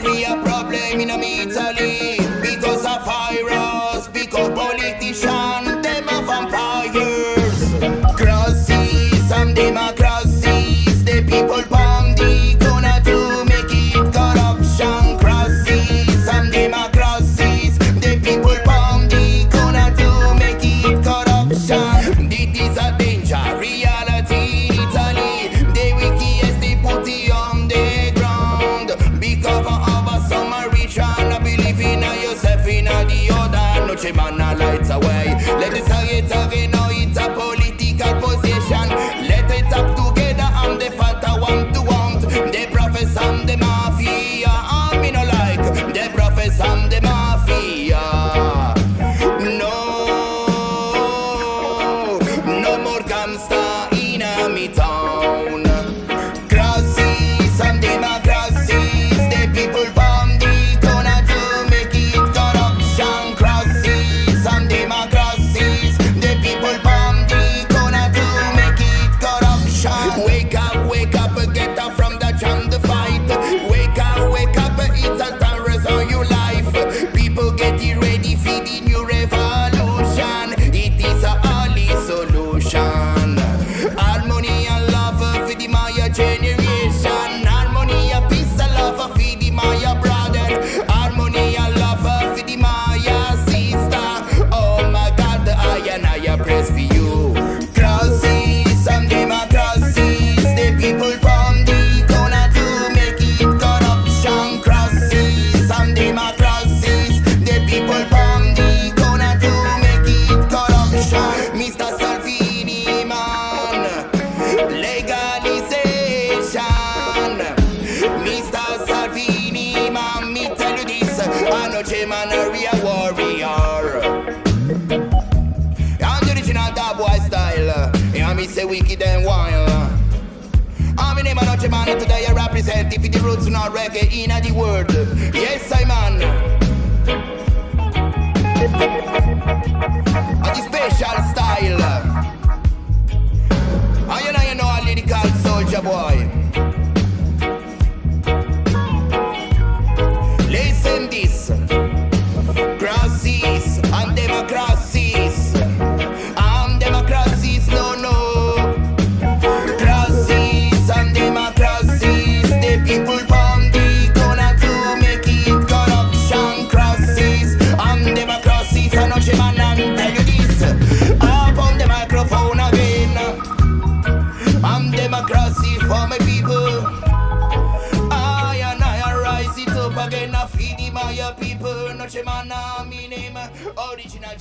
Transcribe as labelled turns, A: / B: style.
A: malaria problem in Italy because of virus, because politicians, them are vampires. Crosses and democracies, the people bomb the gonna to make it corruption. Crosses and democracies, the people bomb the gonna to make it corruption. This is a danger, reality, Italy. The wickedest they put it on the ground. Because of some rich and I believe in yourself in the other. No chimana lights away. Let it target again, now it's a political position. Let it up together and the fatter want to want. The prophets and the mafia, I me no like. The prophets and the mafia. No more gangster in me town. Crosses and democracies, the people bomb the gonna to make it corruption. Crosses and democracies, the people bomb the gonna to make it corruption. Wake up, get up from the jam to fight. Wake up, it's a terrorist on your life. People get it ready for the new revolution. It is a only solution. Harmony and love for the Maya generation. Harmony and peace and love for the Maya brother. Harmony and love for the Maya sister. Oh my God, I praise for you. Crosses and democracies, the people bomb the gonna to make it corruption. Crosses and democracies, the people bomb the gonna to make it corruption. Mr. Salvini, man, legalization. Mr. Salvini, man, me tell you this, I know J-Man a real warrior. I'm the original dub boy style. Yeah, me say wicked and wild. I'm in name of J-Man today I represent if the roots not reggae in the world. Yes, I man. A the special style. And you know a lyrical soldier boy. Listen this. Crosses and democracies. And democracies, no. Crosses and democracies. The people bomb the gonna to make it corruption. Crosses and democracies. I know J-Man and tell you this. Up on the microphone again. And democracy for my people. I rise it up again. I feed my people. No J-Man, me name original.